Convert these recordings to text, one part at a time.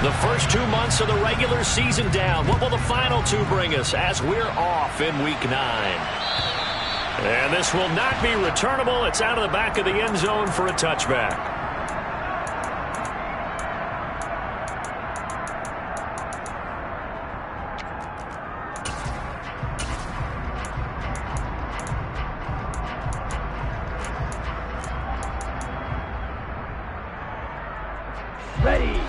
The first 2 months of the regular season down. What will the final two bring us as we're off in Week 9? And this will not be returnable. It's out of the back of the end zone for a touchback. Ready.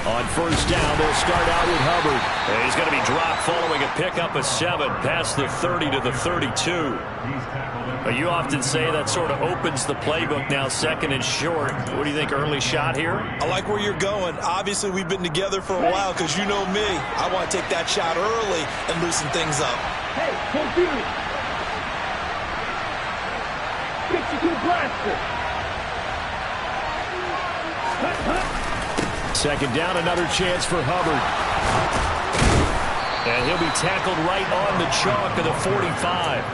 On first down, they'll start out with Hubbard. And he's going to be dropped following a pickup of 7 past the 30 to the 32. But you often say that sort of opens the playbook now, second and short. What do you think, early shot here? I like where you're going. Obviously, we've been together for a while because you know me. I want to take that shot early and loosen things up. Hey, confused. 62 blaster. Second down, another chance for Hubbard. And he'll be tackled right on the chalk of the 45.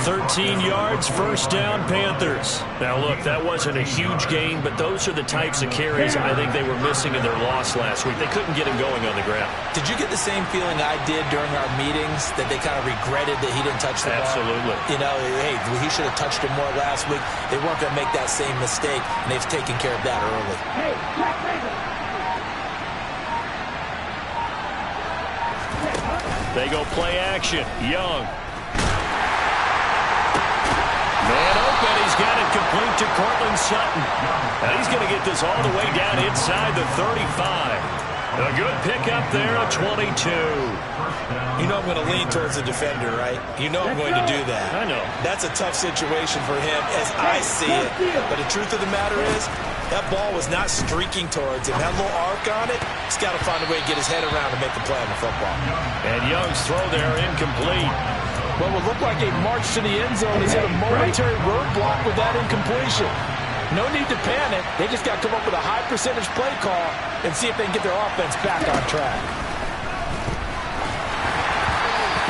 13 yards, first down, Panthers. Now, look, that wasn't a huge gain, but those are the types of carries I think they were missing in their loss last week. They couldn't get him going on the ground. Did you get the same feeling I did during our meetings, that they kind of regretted that he didn't touch the ball? Absolutely. You know, hey, he should have touched it more last week. They weren't going to make that same mistake, and they've taken care of that early. Hey, Jack Raven. They go play action. Young. Man open, he's got it complete to Cortland Sutton. And he's going to get this all the way down inside the 35. A good pickup there, a 22. You know I'm going to lean towards the defender, right? You know I'm going to do that. I know. That's a tough situation for him as I see it. But the truth of the matter is, that ball was not streaking towards him. Had a little arc on it. He's got to find a way to get his head around and make the play on the football. And Young's throw there incomplete. What would look like a march to the end zone is hit a momentary roadblock with that incompletion. No need to panic. They just got to come up with a high percentage play call and see if they can get their offense back on track.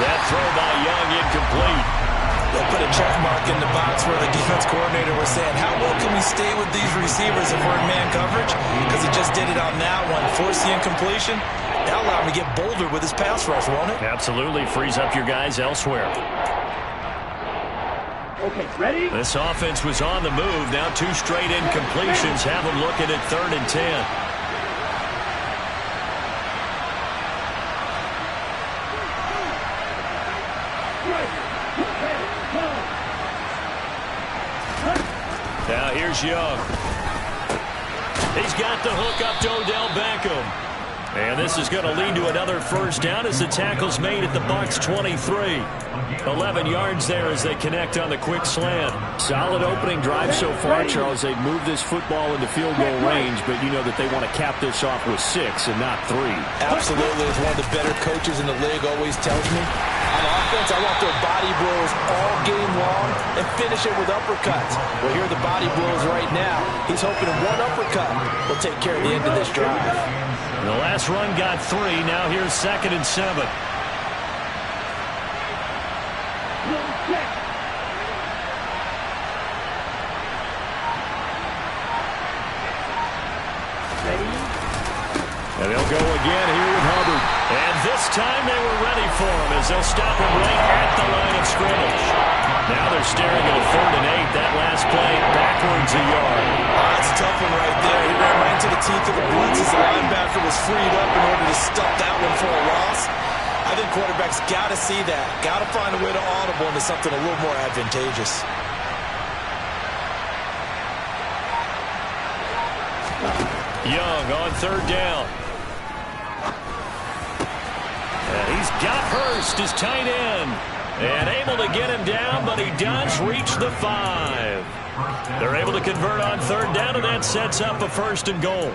That throw by Young incomplete. They'll put a check mark in the box where the defense coordinator was saying, how well can we stay with these receivers if we're in man coverage? Because he just did it on that one. Force the incompletion. That'll allow him to get bolder with his pass rush, won't it? Absolutely. Frees up your guys elsewhere. Okay, ready? This offense was on the move. Now 2 straight incompletions have them looking at 3rd and 10. Now here's Young. He's got the hook up to Odell Beckham. And this is going to lead to another first down as the tackle's made at the Bucs 23. 11 yards there as they connect on the quick slant. Solid opening drive so far, Charles. They've moved this football into field goal range, but you know that they want to cap this off with 6 and not 3. Absolutely. As one of the better coaches in the league always tells me, on offense, I want their body blows all game long and finish it with uppercuts. Well, here are the body blows right now. He's hoping one uppercut will take care of the end of this drive. The last run got 3. Now here's 2nd and 7. And they'll go again here with Hubbard. And this time they were ready for him as they'll stop him right at the line of scrimmage. Now they're staring at a 3rd and 8. That last play backwards a yard. That's a tough one right there. He ran right into the teeth of the blitz as the linebacker was freed up in order to stuff that one for a loss. I think quarterbacks got to see that. Got to find a way to audible into something a little more advantageous. Young on 3rd down. And he's got Hurst as tight end. And able to get him down, but he does reach the 5. They're able to convert on 3rd down, and that sets up a 1st and goal.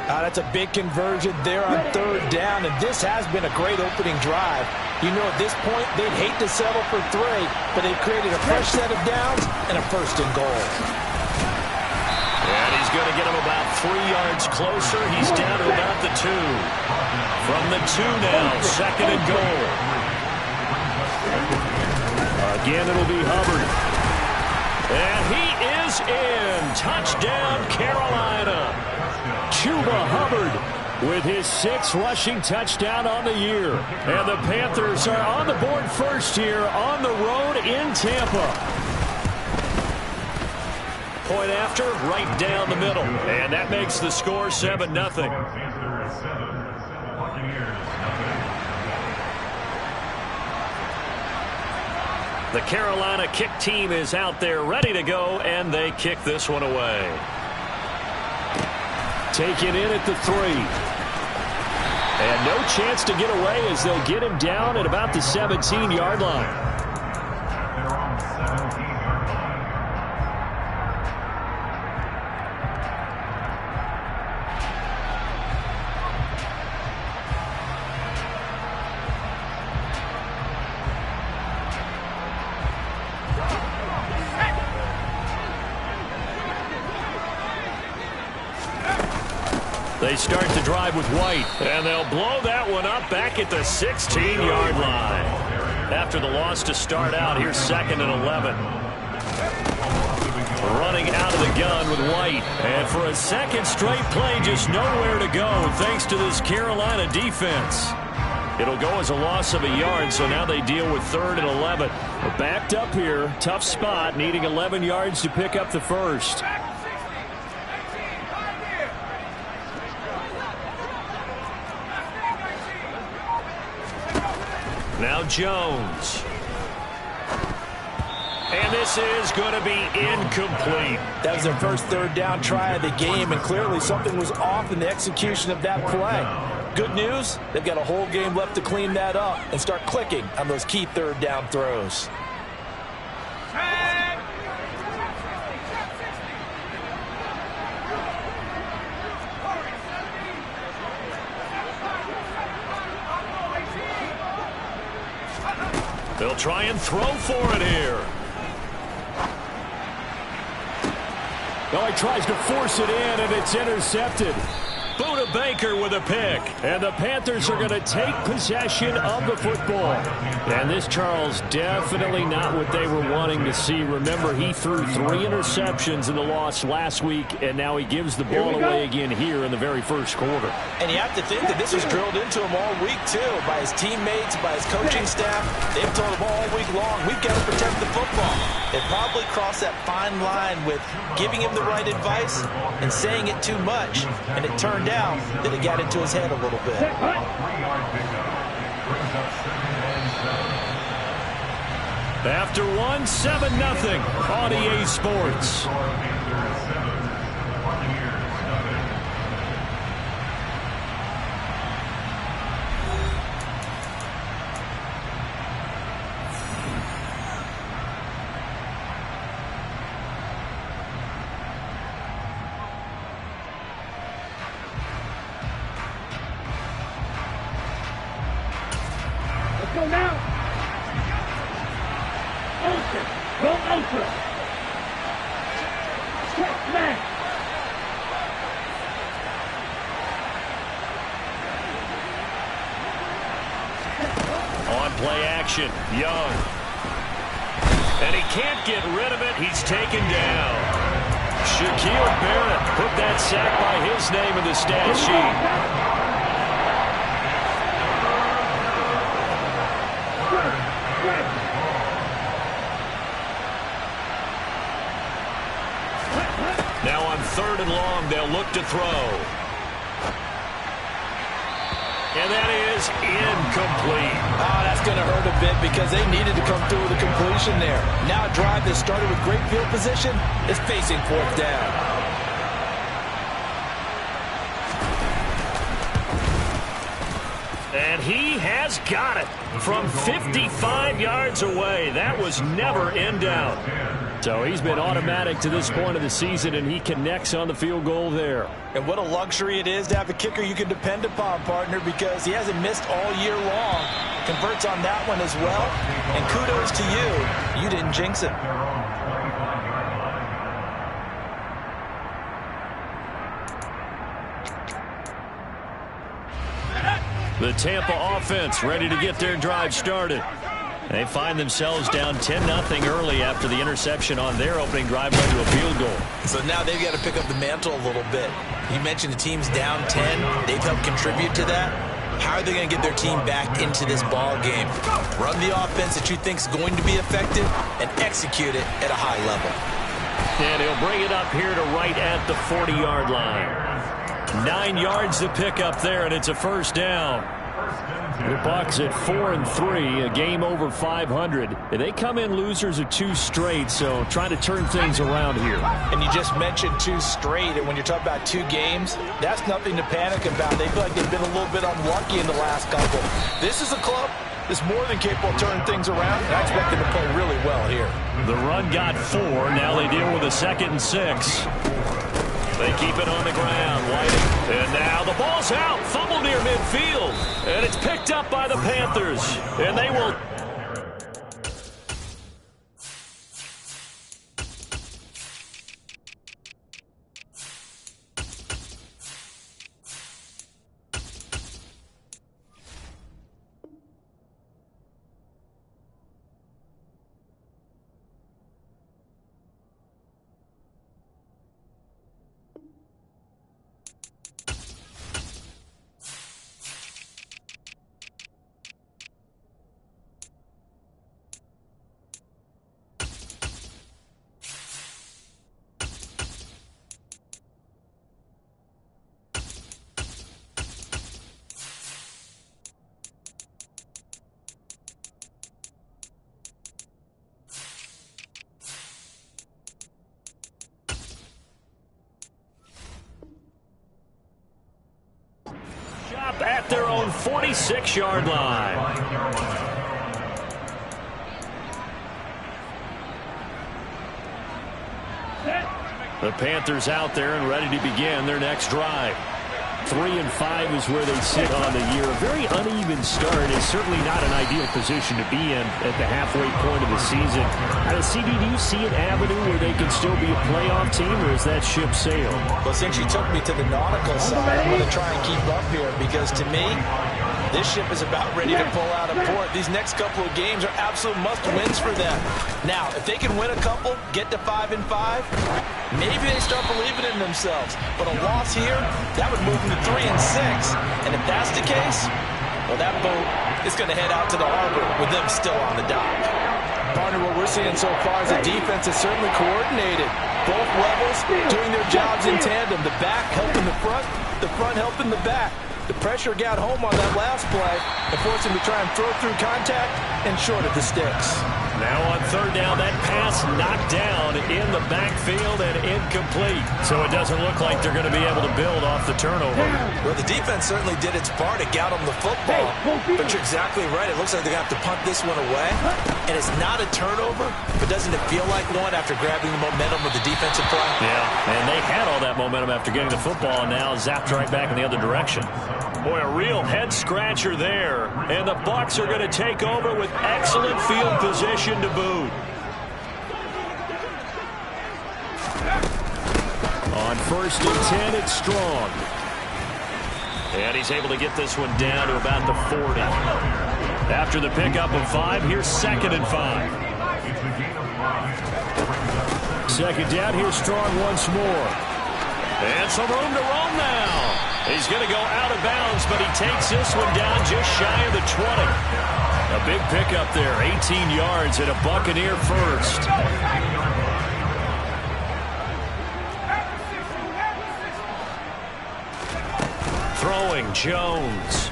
That's a big conversion there on 3rd down, and this has been a great opening drive. You know, at this point, they'd hate to settle for 3, but they've created a fresh set of downs and a 1st and goal. And he's going to get him about 3 yards closer. He's down to about the 2. From the 2 now, 2nd and goal. Again, it'll be Hubbard. And he is in. Touchdown, Carolina. Chuba Hubbard with his 6th rushing touchdown on the year. And the Panthers are on the board first here on the road in Tampa. Point after, right down the middle. And that makes the score 7-0. The Carolina kick team is out there ready to go, and they kick this one away. Taken in at the 3. And no chance to get away as they'll get him down at about the 17-yard line. They start the drive with White, and they'll blow that one up back at the 16-yard line. After the loss to start out, here's 2nd and 11. Running out of the gun with White. And for a second straight play, just nowhere to go thanks to this Carolina defense. It'll go as a loss of a yard, so now they deal with 3rd and 11. We're backed up here, tough spot, needing 11 yards to pick up the first. Now Jones. And this is going to be incomplete. That was their first 3rd down try of the game, and clearly something was off in the execution of that play. Good news, they've got a whole game left to clean that up and start clicking on those key 3rd down throws. They'll try and throw for it here. Oh, he tries to force it in, and it's intercepted. Buda Baker with a pick. And the Panthers are going to take possession of the football. And this, Charles, definitely not what they were wanting to see. Remember, he threw 3 interceptions in the loss last week, and now he gives the ball away again here in the very first quarter. And you have to think that this was drilled into him all week, too, by his teammates, by his coaching staff. They've told him all week long, we've got to protect the football. They probably crossed that fine line with giving him the right advice and saying it too much, and it turned out that it got into his head a little bit. After 7-0 on EA Sports. Go now. Ultra. Go ultra. Check man. On play action, Young. And he can't get rid of it. He's taken down. Shaquille Barrett put that sack by his name in the stat sheet. Now on 3rd and long, they'll look to throw. And that is incomplete. Oh, that's going to hurt a bit because they needed to come through with a completion there. Now a drive that started with great field position is facing 4th down. And he has got it from 55 yards away. That was never in doubt. So he's been automatic to this point of the season, and he connects on the field goal there. And what a luxury it is to have a kicker you can depend upon, partner, because he hasn't missed all year long. Converts on that one as well. And kudos to you. You didn't jinx it. The Tampa offense ready to get their drive started. They find themselves down 10-0 early after the interception on their opening drive led to a field goal. So now they've got to pick up the mantle a little bit. You mentioned the team's down 10. They've helped contribute to that. How are they going to get their team back into this ball game? Run the offense that you think is going to be effective and execute it at a high level. And he'll bring it up here to right at the 40-yard line. 9 yards to pick up there, and it's a first down. The Bucs at 4-3, a game over 500. And they come in losers of 2 straight, so trying to turn things around here. And you just mentioned 2 straight, and when you're talking about 2 games, that's nothing to panic about. They feel like they've been a little bit unlucky in the last couple. This is a club that's more than capable of turning things around, and I expect them to play really well here. The run got 4. Now they deal with a 2nd and 6. They keep it on the ground. Whiting. And now the ball's out. Fumble near midfield. And it's picked up by the Panthers. And they will... at their own 46-yard line. The Panthers out there and ready to begin their next drive. 3-5 is where they sit on the year. A very uneven start is certainly not an ideal position to be in at the halfway point of the season. Out of CD, do you see an avenue where they can still be a playoff team, or is that ship sailed? Well, since you took me to the nautical side, I'm going to try and keep up here because to me, this ship is about ready to pull out of port. These next couple of games are absolute must-wins for them. Now, if they can win a couple, get to 5-5, maybe they start believing in themselves. But a loss here, that would move them to 3-6. And if that's the case, well, that boat is going to head out to the harbor with them still on the dock. Partner, what we're seeing so far is the defense is certainly coordinated. Both levels doing their jobs in tandem. The back helping the front helping the back. The pressure got home on that last play and forced him to try and throw through contact and short at the sticks. Now on 3rd down, that pass knocked down in the backfield and incomplete. So it doesn't look like they're going to be able to build off the turnover. Well, the defense certainly did its part to get them the football. But you're exactly right. It looks like they're going to have to punt this one away. And it's not a turnover, but doesn't it feel like one after grabbing the momentum of the defensive play? Yeah, and they had all that momentum after getting the football and now zapped right back in the other direction. Boy, a real head-scratcher there. And the Bucs are going to take over with excellent field position to boot. On 1st and 10, it's Strong. And he's able to get this one down to about the 40. After the pickup of 5, here's 2nd and 5. 2nd down, here's Strong once more. And some room to roam now. He's going to go out of bounds, but he takes this one down just shy of the 20. A big pickup there, 18 yards and a Buccaneer first. Throwing Jones.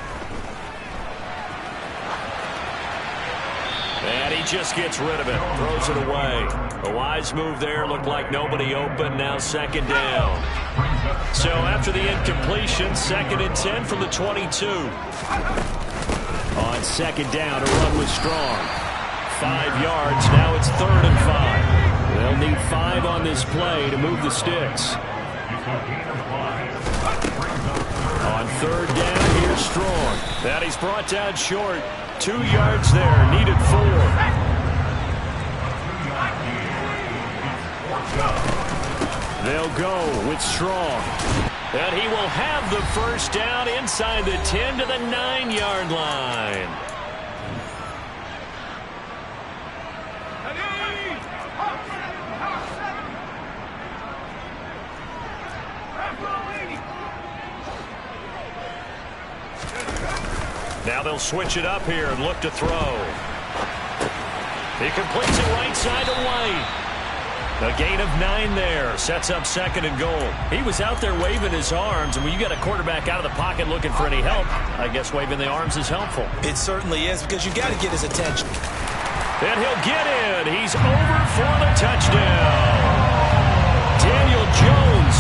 And he just gets rid of it, throws it away. A wise move there, looked like nobody open, now 2nd down. So after the incompletion, 2nd and 10 from the 22. On 2nd down, a run was Strong. 5 yards, now it's 3rd and 5. They'll need 5 on this play to move the sticks. On 3rd down, here's Strong. And he's brought down short. 2 yards there, needed 4. They'll go with Strong. And he will have the first down inside the 10 to the 9-yard line. Now they'll switch it up here and look to throw. He completes it right side to White. A gain of 9 there. Sets up 2nd and goal. He was out there waving his arms, and when you got a quarterback out of the pocket looking for any help, I guess waving the arms is helpful. It certainly is, because you got to get his attention. And he'll get in. He's over for the touchdown. Daniel Jones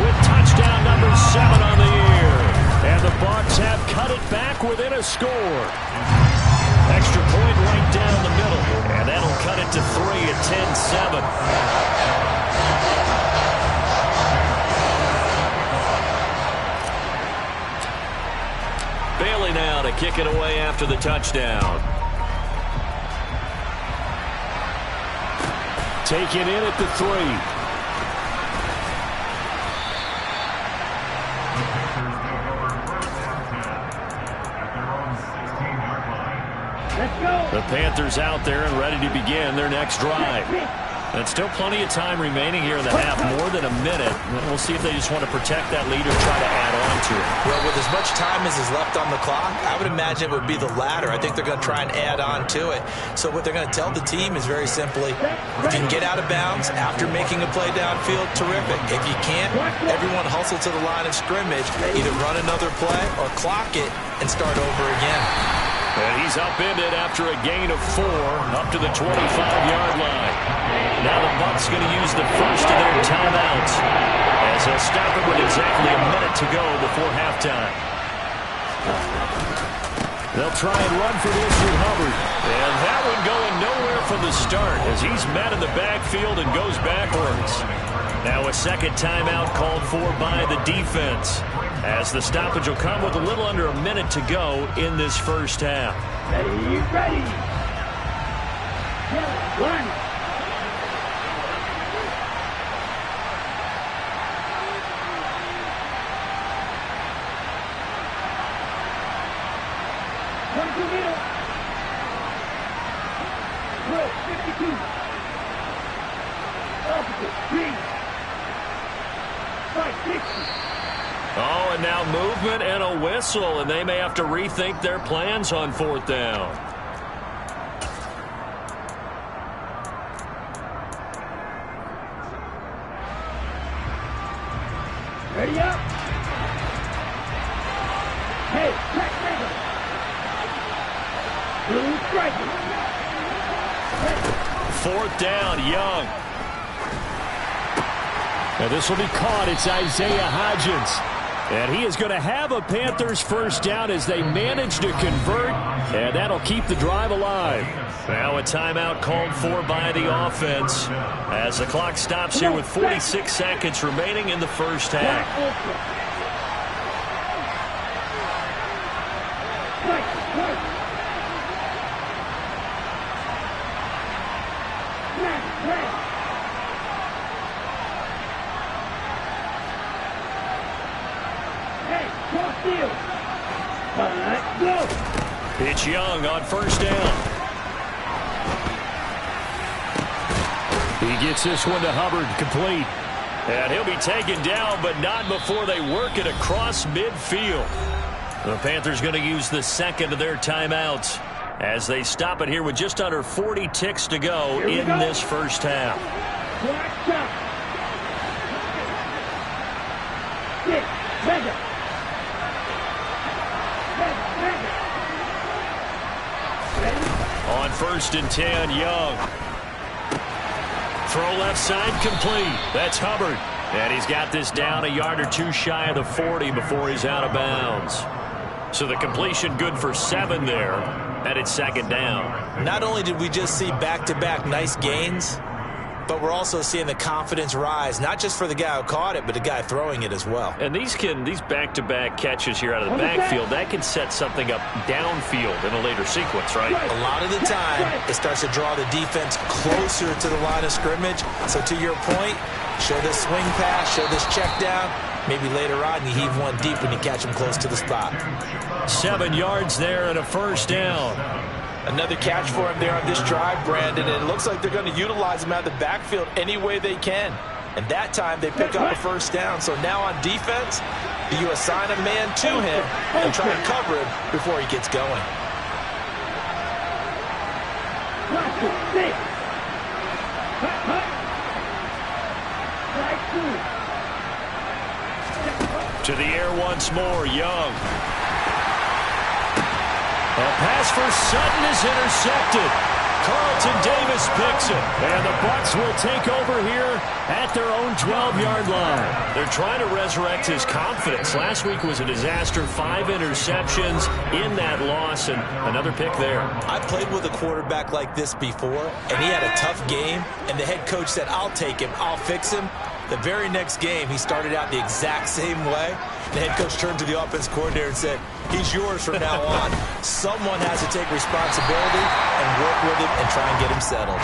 with touchdown number 7 on the year. And the Bucs have cut it back within a score. Extra point right down the middle. And that'll cut it to 3 at 10-7. Bailey now to kick it away after the touchdown. Taken in at the 3. The Panthers out there and ready to begin their next drive. And still plenty of time remaining here in the half, more than a minute. And we'll see if they just want to protect that lead or try to add on to it. Well, with as much time as is left on the clock, I would imagine it would be the latter. I think they're going to try and add on to it. So what they're going to tell the team is very simply, if you can get out of bounds after making a play downfield, terrific. If you can't, everyone hustle to the line of scrimmage, either run another play or clock it and start over again. And he's upended after a gain of 4 up to the 25-yard line. Now the Bucs going to use the first of their timeouts as they'll stop it with exactly a minute to go before halftime. They'll try and run for this with Hubbard. And that one going nowhere from the start as he's met in the backfield and goes backwards. Now a second timeout called for by the defense, as the stoppage will come with a little under a minute to go in this first half. Ready, ready. One. One to middle. 52. Opposite, 3. 560. Oh, and now movement and a whistle, and they may have to rethink their plans on 4th down. Ready up. Hey, track ready. Blue striker. 4th down, Young. And this will be caught. It's Isaiah Hodgins. And he is going to have a Panthers first down as they manage to convert, and that'll keep the drive alive. Now a timeout called for by the offense as the clock stops here with 46 seconds remaining in the first half. It's Young on first down. He gets this one to Hubbard, complete. And he'll be taken down, but not before they work it across midfield. The Panthers going to use the second of their timeouts as they stop it here with just under 40 ticks to go in this first half. On 1st and 10, Young. Throw left side complete. That's Hubbard. And he's got this down a yard or two shy of the 40 before he's out of bounds. So the completion good for 7 there. And it's 2nd down. Not only did we just see back-to-back nice gains, but we're also seeing the confidence rise, not just for the guy who caught it, but the guy throwing it as well. And these back-to-back catches here out of the backfield, that can set something up downfield in a later sequence, right? A lot of the time, it starts to draw the defense closer to the line of scrimmage. So to your point, show this swing pass, show this check down, Maybe later on you heave one deep when you catch him close to the spot. 7 yards there and a first down. Another catch for him there on this drive, Brandon, and it looks like they're going to utilize him out of the backfield any way they can. And that time they pick up a first down. So now on defense, you assign a man to him and try and cover him before he gets going. To the air once more, Young. A pass for Sutton is intercepted. Carlton Davis picks it. And the Bucs will take over here at their own 12-yard line. They're trying to resurrect his confidence. Last week was a disaster. 5 interceptions in that loss, and another pick there. I played with a quarterback like this before, and he had a tough game, and the head coach said, I'll take him, I'll fix him. The very next game, he started out the exact same way. The head coach turned to the offense coordinator and said, he's yours from now on. Someone has to take responsibility and work with him and try and get him settled.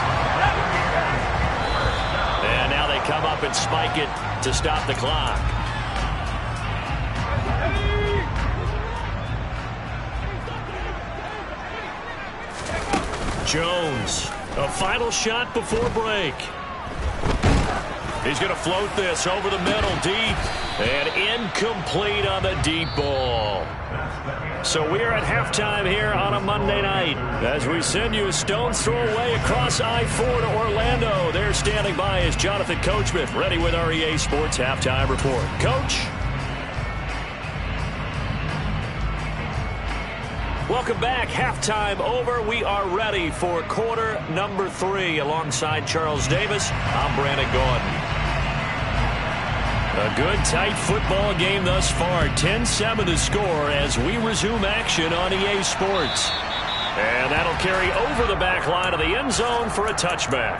And now they come up and spike it to stop the clock. Jones, a final shot before break. He's going to float this over the middle deep and incomplete on the deep ball. So we're at halftime here on a Monday night as we send you a stone's throw away across I-4 to Orlando. There standing by is Jonathan Coachman, ready with our EA Sports Halftime Report. Coach? Welcome back. Halftime over. We are ready for quarter number 3 alongside Charles Davis. I'm Brandon Gaudin. A good, tight football game thus far. 10-7 to score as we resume action on EA Sports. And that'll carry over the back line of the end zone for a touchback.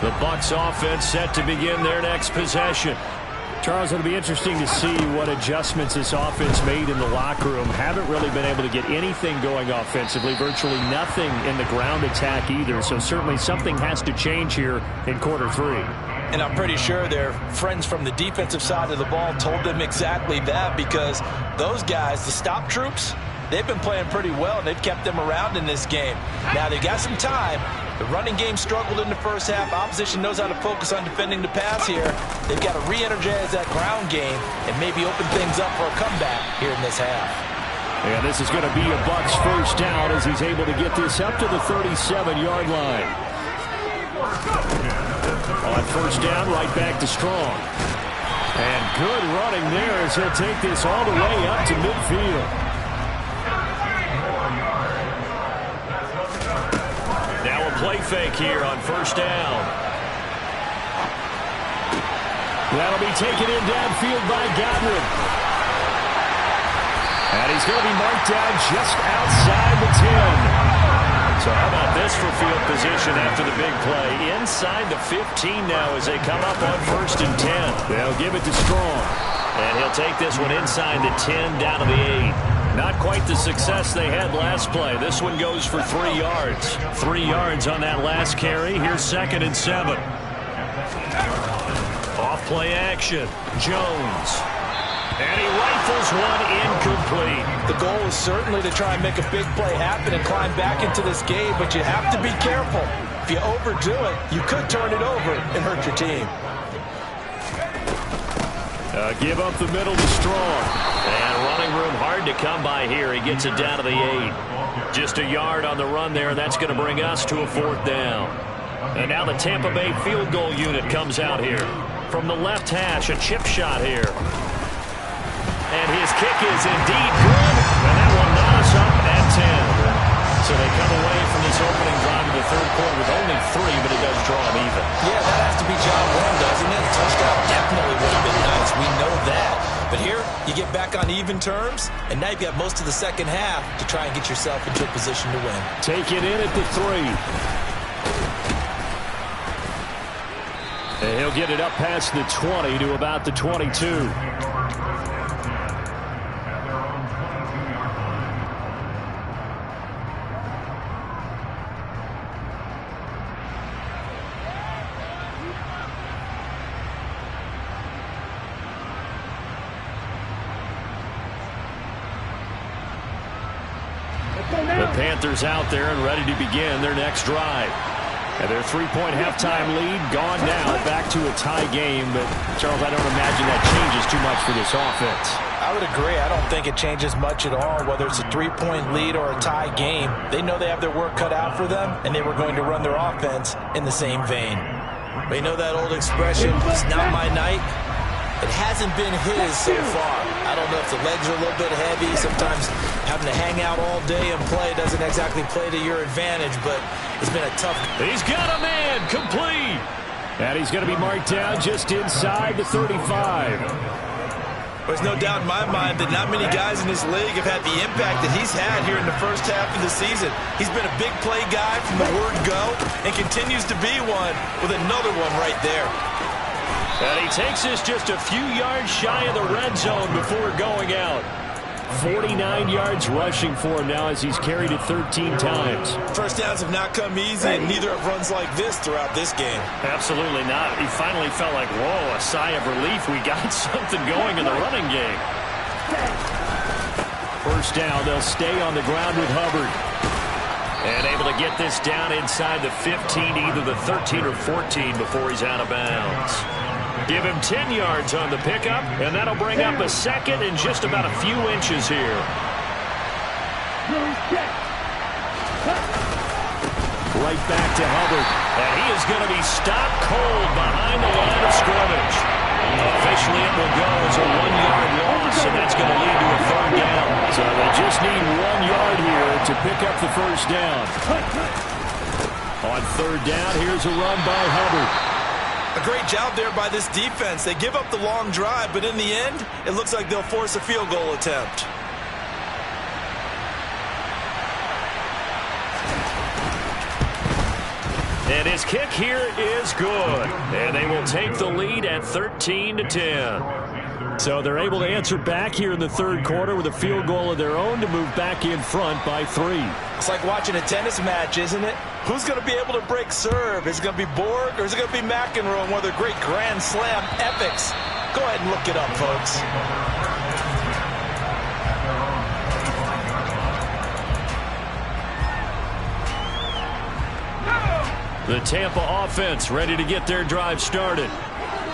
The Bucs offense set to begin their next possession. Charles, it'll be interesting to see what adjustments this offense made in the locker room. Haven't really been able to get anything going offensively, virtually nothing in the ground attack either. So certainly something has to change here in quarter 3. And I'm pretty sure their friends from the defensive side of the ball told them exactly that, because those guys, the stop troops, they've been playing pretty well, and they've kept them around in this game. Now, they got some time. The running game struggled in the first half. Opposition knows how to focus on defending the pass here. They've got to re-energize that ground game and maybe open things up for a comeback here in this half. And this is going to be a Bucs first down as he's able to get this up to the 37-yard line. On first down, right back to Strong. And good running there as he'll take this all the way up to midfield. Now a play fake here on first down. That'll be taken in downfield by Godwin. And he's going to be marked down just outside the 10. So how about this for field position after the big play? Inside the 15 now as they come up on first and 10. They'll give it to Strong. And he'll take this one inside the 10 down to the 8. Not quite the success they had last play. This one goes for 3 yards. 3 yards on that last carry. Here's second and 7. Off play action. Jones. And he rifles one incomplete. The goal is certainly to try and make a big play happen and climb back into this game, but you have to be careful. If you overdo it, you could turn it over and hurt your team. Give up the middle to Strong. And running room hard to come by here. He gets it down to the 8. Just a yard on the run there. That's going to bring us to a 4th down. And now the Tampa Bay field goal unit comes out here. From the left hash, a chip shot here. And his kick is indeed good. And that will knot us up at 10. So they come away from this opening drive in the third quarter with only 3, but it does draw them even. Yeah, that has to be job one, doesn't it? Touchdown definitely would have been nice. We know that. But here, you get back on even terms, and now you've got most of the second half to try and get yourself into a position to win. Take it in at the 3. And he'll get it up past the 20 to about the 22. Panthers out there and ready to begin their next drive. And their 3-point halftime lead gone now, back to a tie game. But, Charles, I don't imagine that changes too much for this offense. I would agree. I don't think it changes much at all, whether it's a 3-point lead or a tie game. They know they have their work cut out for them, and they were going to run their offense in the same vein. But you know that old expression, it's not my night? It hasn't been his so far. I don't know if the legs are a little bit heavy. Sometimes having to hang out all day and play doesn't exactly play to your advantage, but it's been a tough... He's got a man, complete. And he's going to be marked down just inside the 35. There's no doubt in my mind that not many guys in this league have had the impact that he's had here in the first half of the season. He's been a big play guy from the word go and continues to be one with another one right there. And he takes this just a few yards shy of the red zone before going out. 49 yards rushing for him now as he's carried it 13 times. First downs have not come easy, and neither have runs like this throughout this game. Absolutely not. He finally felt like, whoa, a sigh of relief. We got something going in the running game. First down, they'll stay on the ground with Hubbard. And able to get this down inside the 15, either the 13 or 14 before he's out of bounds. Give him 10 yards on the pickup, and that'll bring up a second and just about a few inches here. Right back to Hubbard. And he is going to be stopped cold behind the line of scrimmage. Officially, it will go as a 1-yard loss, and that's going to lead to a third down. So they just need 1 yard here to pick up the first down. On third down, here's a run by Hubbard. A great job there by this defense. They give up the long drive, but in the end, it looks like they'll force a field goal attempt. And his kick here is good. And they will take the lead at 13-10. So they're able to answer back here in the third quarter with a field goal of their own to move back in front by 3. It's like watching a tennis match, isn't it? Who's going to be able to break serve? Is it going to be Borg or is it going to be McEnroe? One of the great Grand Slam epics. Go ahead and look it up, folks. The Tampa offense ready to get their drive started.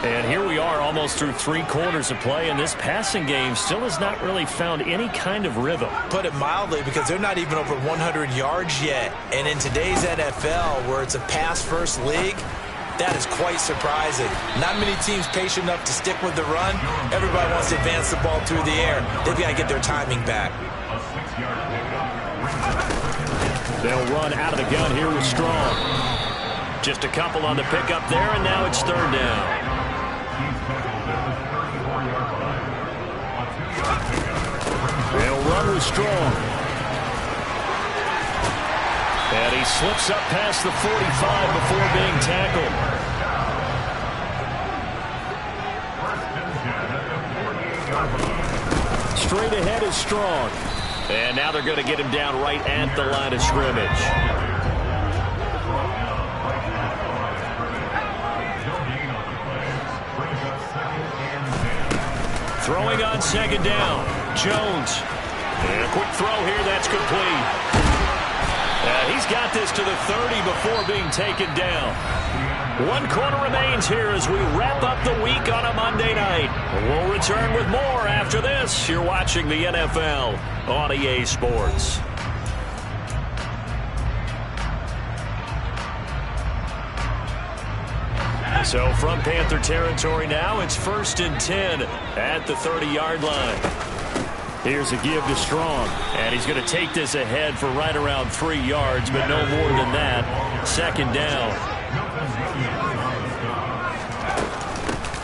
And here we are almost through 3 quarters of play, and this passing game still has not really found any kind of rhythm. Put it mildly, because they're not even over 100 yards yet. And in today's NFL, where it's a pass-first league, that is quite surprising. Not many teams patient enough to stick with the run. Everybody wants to advance the ball through the air. They've got to get their timing back. They'll run out of the gun here with Strong. Just a couple on the pickup there, and now it's third down. They'll run with Strong. And he slips up past the 45 before being tackled. Straight ahead is Strong. And now they're going to get him down right at the line of scrimmage. Throwing on second down. Jones. And a quick throw here. That's complete. He's got this to the 30 before being taken down. 1 quarter remains here as we wrap up the week on a Monday night. We'll return with more after this. You're watching the NFL on EA Sports. So from Panther territory now, it's 1st and 10 at the 30-yard line. Here's a give to Strong. And he's going to take this ahead for right around 3 yards, but no more than that. Second down.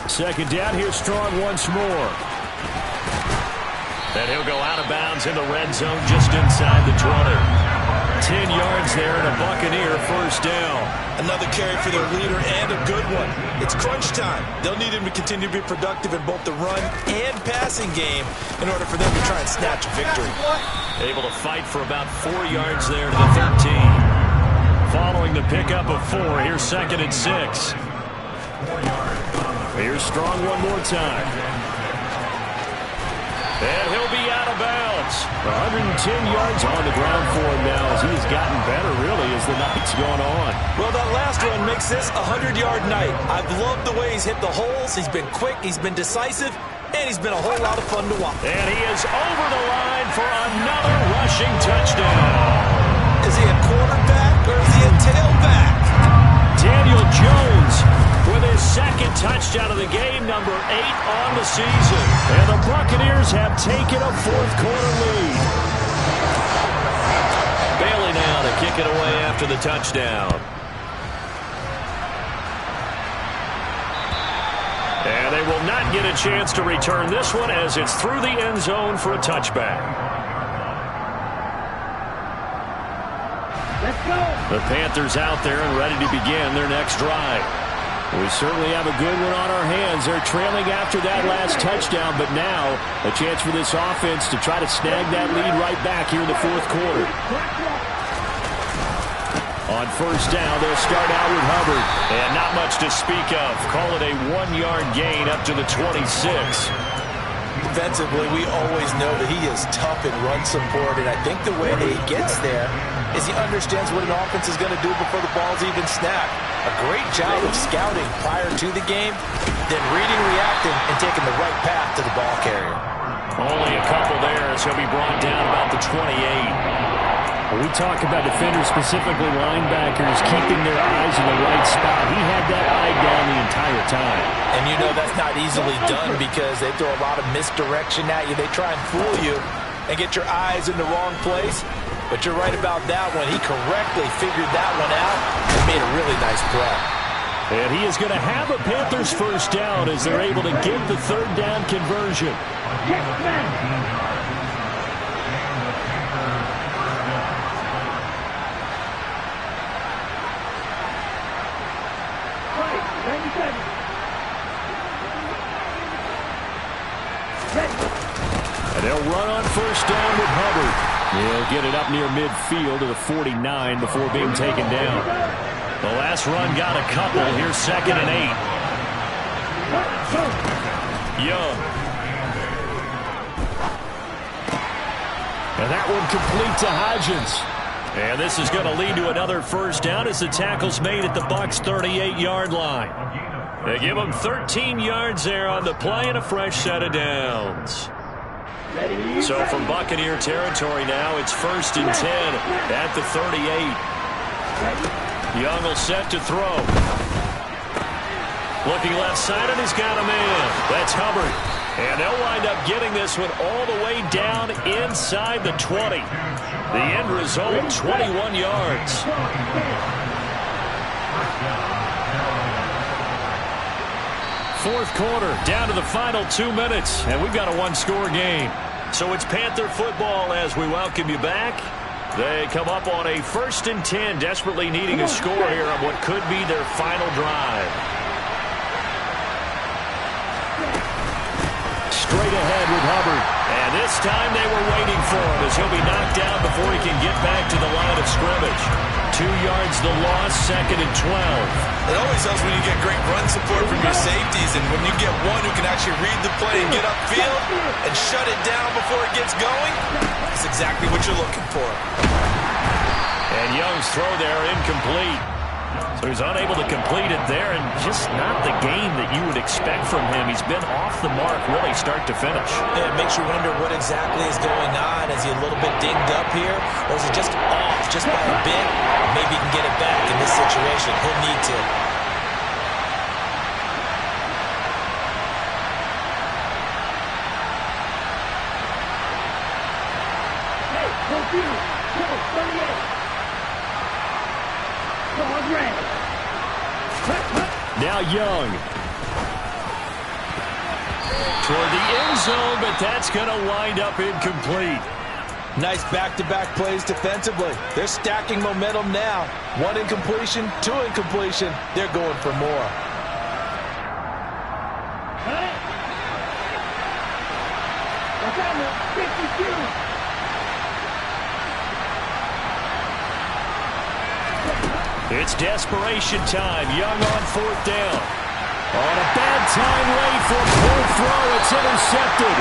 Second down, here's Strong once more. And he'll go out of bounds in the red zone just inside the 20. 10 yards there and a Buccaneer first down. Another carry for their leader and a good one. It's crunch time. They'll need him to continue to be productive in both the run and passing game in order for them to try and snatch a victory. Able to fight for about 4 yards there to the 13. Following the pickup of 4, here's 2nd and 6. Here's Strong one more time. And he'll be out of bounds. 110 yards on the ground for him now as he's gotten better, really, as the night's gone on. Well, that last run makes this a 100-yard night. I've loved the way he's hit the holes. He's been quick. He's been decisive. And he's been a whole lot of fun to watch. And he is over the line for another rushing touchdown. Is he a quarterback or is he a tailback? Daniel Jones with his second touchdown of the game, number 8 on the season. And the Buccaneers have taken a fourth-quarter lead. Bailey now to kick it away after the touchdown. And they will not get a chance to return this one as it's through the end zone for a touchback. Let's go. The Panthers out there and ready to begin their next drive. We certainly have a good one on our hands. They're trailing after that last touchdown, but now a chance for this offense to try to snag that lead right back here in the fourth quarter. On first down, they'll start out with Hubbard. And not much to speak of. Call it a 1-yard gain up to the 26. Defensively, we always know that he is tough and run support, and I think the way that he gets there is he understands what an offense is going to do before the ball's even snapped. A great job of scouting prior to the game, then reading, reacting, and taking the right path to the ball carrier. Only a couple there as he'll be brought down about the 28. When we talk about defenders, specifically linebackers, keeping their eyes in the right spot, he had that eye down the entire time. And you know that's not easily done because they throw a lot of misdirection at you. They try and fool you and get your eyes in the wrong place. But you're right about that one. He correctly figured that one out and made a really nice play. And he is going to have a Panthers first down as they're able to get the third down conversion. Yes, man. And they'll run on first down with Hubbard. He'll get it up near midfield to the 49 before being taken down. The last run got a couple. Here's 2nd and 8. Young. And that one complete to Hodgins. And this is going to lead to another first down as the tackle's made at the Bucs' 38-yard line. They give them 13 yards there on the play and a fresh set of downs. So from Buccaneer territory now, it's 1st and 10 at the 38. Young will set to throw. Looking left side, and he's got a man. That's Hubbard. And they'll wind up getting this one all the way down inside the 20. The end result, 21 yards. Fourth quarter, down to the final 2 minutes, and we've got a one-score game. So it's Panther football as we welcome you back. They come up on a 1st and 10, desperately needing a score here on what could be their final drive. Straight ahead with Hubbard. And this time they were waiting for him as he'll be knocked down before he can get back to the line of scrimmage. 2 yards the loss, 2nd and 12. It always helps when you get great run support from your safeties, and when you get one who can actually read the play and get upfield and shut it down before it gets going, that's exactly what you're looking for. And Young's throw there incomplete. So he's unable to complete it there, and just not the game that you would expect from him. He's been off the mark really start to finish. Yeah, it makes you wonder what exactly is going on. Is he a little bit dinged up here, or is he just off just by a bit? Maybe he can get it back in this situation. He'll need to. Hey, go through. Go, 38. Dog red. Now Young. Toward the end zone, but that's going to wind up incomplete. Nice back-to-back plays defensively. They're stacking momentum now. 1 incompletion, 2 incompletion. They're going for more. That's on the 52. It's desperation time. Young on 4th down. On a bad time late for a poor throw. It's intercepted.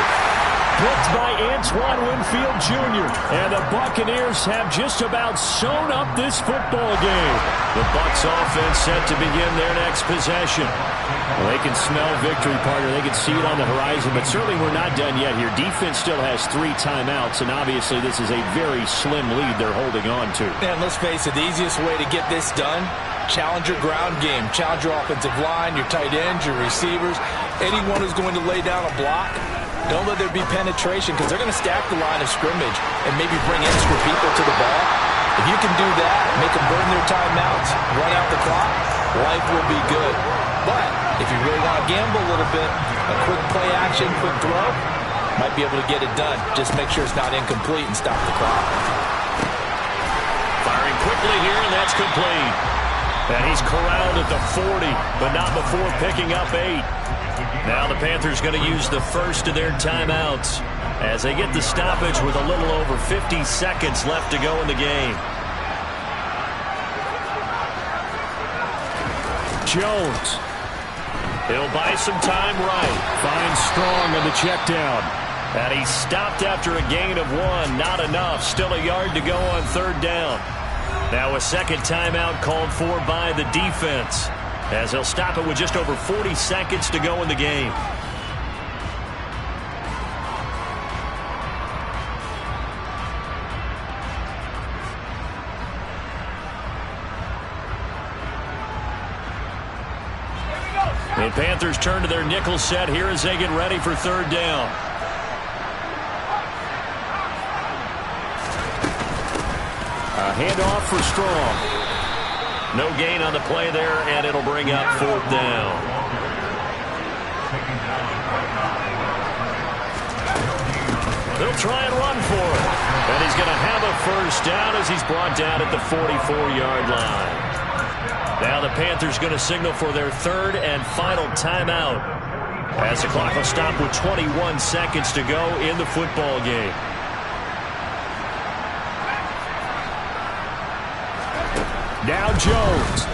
picked by Antoine Winfield Jr. And the Buccaneers have just about sewn up this football game. The Bucs offense set to begin their next possession. Well, they can smell victory, partner. They can see it on the horizon, but certainly we're not done yet here. Defense still has 3 timeouts, and obviously this is a very slim lead they're holding on to. And let's face it, the easiest way to get this done, challenge your ground game. Challenge your offensive line, your tight ends, your receivers, anyone who's going to lay down a block. Don't let there be penetration because they're going to stack the line of scrimmage and maybe bring extra people to the ball. If you can do that, make them burn their timeouts, run out the clock, life will be good. But if you really want to gamble a little bit, a quick play action, quick throw, might be able to get it done. Just make sure it's not incomplete and stop the clock. Firing quickly here, and that's complete. And he's corralled at the 40, but not before picking up 8. Now the Panthers going to use the first of their timeouts as they get the stoppage with a little over 50 seconds left to go in the game. Jones. He'll buy some time right. Finds Strong on the check down. And he stopped after a gain of 1. Not enough. Still a yard to go on 3rd down. Now a second timeout called for by the defense, as he'll stop it with just over 40 seconds to go in the game. The Panthers turn to their nickel set here as they get ready for 3rd down. A handoff for Strong. No gain on the play there, and it'll bring up 4th down. They'll try and run for it. And he's going to have a first down as he's brought down at the 44-yard line. Now the Panthers going to signal for their 3rd and final timeout, as the clock will stop with 21 seconds to go in the football game. Now Jones.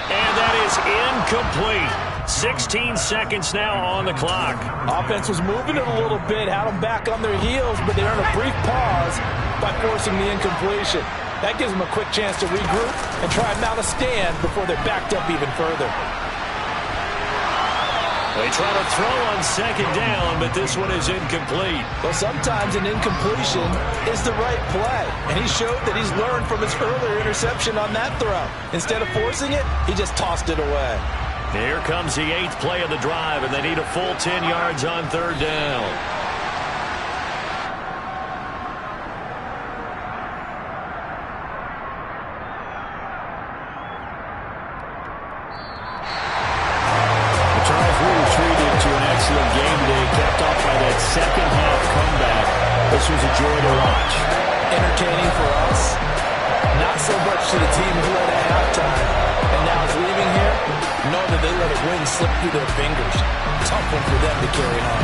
And that is incomplete. 16 seconds now on the clock. Offense was moving it a little bit, had them back on their heels, but they earned a brief pause by forcing the incompletion. That gives them a quick chance to regroup and try and mount a stand before they're backed up even further. They try to throw on 2nd down, but this one is incomplete. Well, sometimes an incompletion is the right play, and he showed that he's learned from his earlier interception on that throw. Instead of forcing it, he just tossed it away. Here comes the 8th play of the drive, and they need a full 10 yards on 3rd down. This was a joy to watch. Entertaining for us. Not so much to the team who led at halftime and now is leaving here. Know that they let a win slip through their fingers. Tough one for them to carry on.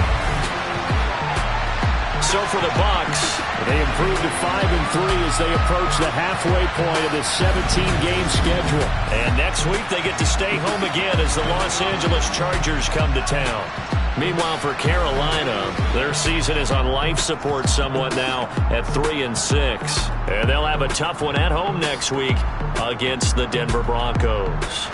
So for the Bucs, they improved to 5-3 as they approach the halfway point of this 17-game schedule. And next week they get to stay home again as the Los Angeles Chargers come to town. Meanwhile, for Carolina, their season is on life support somewhat now at 3-6. And they'll have a tough one at home next week against the Denver Broncos.